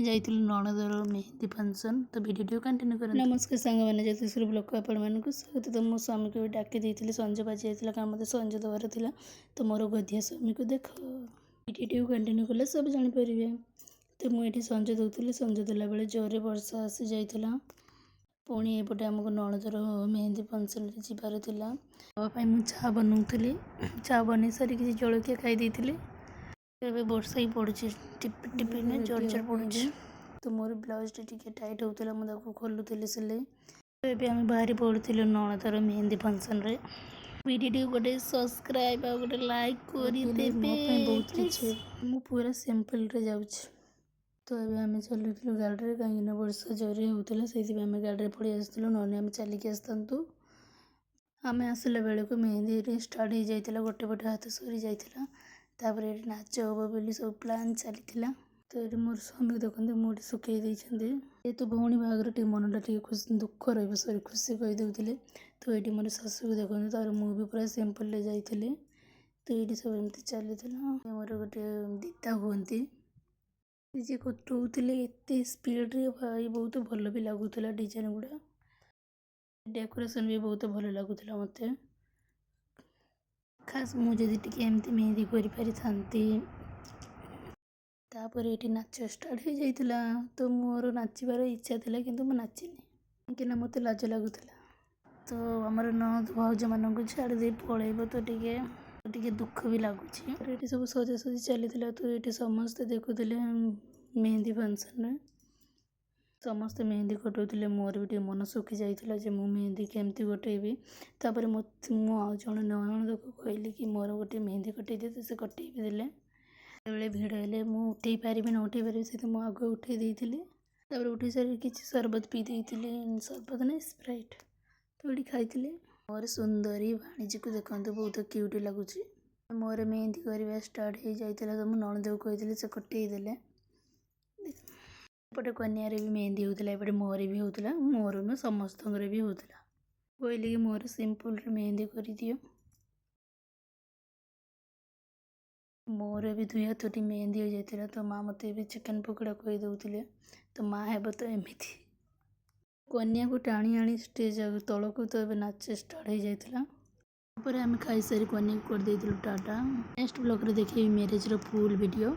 ଯାଇଥିଲୁ ନଣନ୍ଦର ମେହେନ୍ଦି ଫଙ୍କସନ୍। ତ ଭିଡ଼ିଓ କଣ୍ଟିନ୍ୟू କରନ୍ତୁ। ନମସ୍କାର ସାଙ୍ଗମାନେ, ଜ୍ୟୋତିଶ୍ରୀ ବ୍ଲଗ୍କୁ ଆପଣମାନଙ୍କୁ ସ୍ୱାଗତ। ତ ମୋ ସ୍ୱାମୀକୁ ବି ଡାକି ଦେଇଥିଲି, ସଞ୍ଜ ବାଜି ଯାଇଥିଲା କାରଣ ମୋତେ ସଞ୍ଜ ଦେବାର ଥିଲା। ତ ମୋର ଗଧିଆ ସ୍ୱାମୀକୁ ଦେଖ, ଭିଡ଼ିଓ କଣ୍ଟିନ୍ୟୁ କଲେ ସବୁ ଜାଣିପାରିବେ। ତ ମୁଁ ଏଠି ସଞ୍ଜ ଦେଉଥିଲି, ସଞ୍ଜ ଦେଲାବେଳେ ଜୋରରେ ବର୍ଷା ଆସି ଯାଇଥିଲା। ପୁଣି ଏପଟେ ଆମକୁ ନଣନ୍ଦର ମେହେନ୍ଦି ଫଙ୍କସନ୍ରେ ଯିବାର ଥିଲା। ବାବା ପାଇଁ ମୁଁ ଚା ବନାଉଥିଲି, ଚା ବନେଇ ସାରିକି ଜଳଖିଆ ଖାଇ ଦେଇଥିଲି। ଏବେ ବର୍ଷା ହିଁ ପଡ଼ୁଛି, ଟିପି ଟିପି ନା ଜୋର ପଡ଼ୁଛି। ତ ମୋର ବ୍ଲାଉଜ୍ଟି ଟିକେ ଟାଇଟ୍ ହେଉଥିଲା, ମୁଁ ତାକୁ ଖୋଲୁଥିଲି ସିଲେଇ। ତ ଏବେ ଆମେ ବାହାରି ପଡ଼ୁଥିଲୁ ନଣନ୍ଦର ମେହେନ୍ଦି ଫଙ୍କସନ୍ରେ। ଭିଡ଼ିଓ ଗୋଟେ ସବସ୍କ୍ରାଇବ୍ ଆଉ ଗୋଟେ ଲାଇକ୍ କରିଦେବେ। ମୋ ପାଇଁ ବହୁତ କିଛି, ମୁଁ ପୁରା ସିମ୍ପଲ୍ରେ ଯାଉଛି। ତ ଏବେ ଆମେ ଚାଲୁଥିଲୁ ଗାଡ଼ିରେ, କାହିଁକିନା ବର୍ଷା ଜୋରରେ ହେଉଥିଲା, ସେଇଥିପାଇଁ ଆମେ ଗାଡ଼ିରେ ପଳେଇ ଆସିଥିଲୁ, ନହେଲେ ଆମେ ଚାଲିକି ଆସିଥାନ୍ତୁ। ଆମେ ଆସିଲା ବେଳକୁ ମେହେନ୍ଦି ଷ୍ଟାର୍ଟ ହେଇଯାଇଥିଲା, ଗୋଟେ ପଟେ ହାତ ସରି ଯାଇଥିଲା। ତାପରେ ଏଠି ନାଚ ହେବ ବୋଲି ସବୁ ପ୍ଲାନ୍ ଚାଲିଥିଲା। ତ ଏଠି ମୋର ସ୍ୱାମୀକୁ ଦେଖନ୍ତୁ, ମୁହଁଟି ଶୁଖେଇ ଦେଇଛନ୍ତି। ଯେହେତୁ ଭଉଣୀ ବାହାଘର ଟିକେ ମନଟା ଟିକେ ଦୁଃଖ ରହିବ, ଖୁସି କହିଦେଉଥିଲେ। ତ ଏଠି ମୋର ଶାଶୁକୁ ଦେଖନ୍ତୁ, ତାପରେ ମୁଁ ବି ପୁରା ସିମ୍ପଲ୍ରେ ଯାଇଥିଲି। ତ ଏଇଠି ସବୁ ଏମିତି ଚାଲିଥିଲା। ମୋର ଗୋଟେ ଦିଦା ହୁଅନ୍ତି, ଯିଏ କଟଉଥିଲେ ଏତେ ସ୍ପିଡ଼୍ରେ, ଭାଇ ବହୁତ ଭଲ ବି ଲାଗୁଥିଲା ଡିଜାଇନ୍ ଗୁଡ଼ା। ଡେକୋରେସନ୍ ବି ବହୁତ ଭଲ ଲାଗୁଥିଲା ମୋତେ। ଖାସ୍ ମୁଁ ଯଦି ଟିକେ ଏମିତି ମେହେନ୍ଦି କରିପାରିଥାନ୍ତି। ତାପରେ ଏଠି ନାଚ ଷ୍ଟାର୍ଟ ହେଇଯାଇଥିଲା। ତ ମୋର ନାଚିବାର ଇଚ୍ଛା ଥିଲା, କିନ୍ତୁ ମୁଁ ନାଚିନି, କାହିଁକିନା ମୋତେ ଲାଜ ଲାଗୁଥିଲା। ତ ଆମର ନଣନ୍ଦ ଭାଉଜମାନଙ୍କୁ ଛାଡ଼ି ଦେଇ ପଳେଇବ, ତ ଟିକେ ଦୁଃଖ ବି ଲାଗୁଛି। ଏଠି ସବୁ ସଜାସଜି ଚାଲିଥିଲା। ତ ଏଠି ସମସ୍ତେ ଦେଖୁଥିଲେ ମେହେନ୍ଦି ଫଙ୍କସନ୍ରେ, ସମସ୍ତେ ମେହେନ୍ଦି କଟାଉଥିଲେ। ମୋର ବି ଟିକେ ମନ ଶୁଖି ଯାଇଥିଲା ଯେ ମୁଁ ମେହେନ୍ଦି କେମିତି କଟେଇବି। ତାପରେ ମୁଁ ଆଉ ଜଣେ ନଣନ୍ଦକୁ କହିଲି କି ମୋର ଗୋଟେ ମେହେନ୍ଦି କଟେଇ ଦିଅ, ସେ କଟେଇ ବି ଦେଲେ। ଯେତେବେଳେ ଭିଡ଼ ହେଲେ ମୁଁ ଉଠେଇ ପାରିବି ନ ଉଠେଇ ପାରିବି, ସେଥିପାଇଁ ମୁଁ ଆଗ ଉଠେଇ ଦେଇଥିଲି। ତାପରେ ଉଠେଇ ସାରି କିଛି ସରବତ ପିଇ ଦେଇଥିଲି, ସରବତ ନାହିଁ ସ୍ପ୍ରାଇଟ୍। ତ ଏଠି ଖାଇଥିଲି। ମୋର ସୁନ୍ଦରୀ ଭାଣିଜୀକୁ ଦେଖନ୍ତୁ, ବହୁତ କ୍ୟୁଟ୍ ଲାଗୁଛି। ମୋର ମେହେନ୍ଦି କରିବା ଷ୍ଟାର୍ଟ ହେଇଯାଇଥିଲା, ତ ମୁଁ ନଣନ୍ଦକୁ କହିଥିଲି, ସେ କଟେଇ ଦେଲେ। ଏପଟେ କନ୍ୟାରେ ବି ମେହେନ୍ଦି ହେଉଥିଲା, ଏପଟେ ମୋର ବି ହେଉଥିଲା। ମୋର ନୁହେଁ, ସମସ୍ତଙ୍କର ବି ହେଉଥିଲା। କହିଲି କି ମୋର ସିମ୍ପଲ୍ରେ ମେହେନ୍ଦି କରିଦିଅ। ମୋର ବି 2 ହାତଟି ମେହେନ୍ଦି ହୋଇଯାଇଥିଲା। ତ ମାଆ ମୋତେ ଏବେ ଚିକେନ୍ ପକୋଡ଼ା କହିଦେଉଥିଲେ। ତ ମାଆ ହେବ ତ ଏମିତି। କନ୍ୟାକୁ ଟାଣି ଆଣି ଷ୍ଟେଜ୍ ତଳକୁ, ତ ଏବେ ନାଚ ଷ୍ଟାର୍ଟ ହେଇଯାଇଥିଲା। ତାପରେ ଆମେ ଖାଇସାରି କନ୍ୟାକୁ କରିଦେଇଥିଲୁ ଟାଟା। ନେକ୍ସଟ ବ୍ଲଗ୍ରେ ଦେଖିବି ମ୍ୟାରେଜ୍ର ଫୁଲ୍ ଭିଡ଼ିଓ।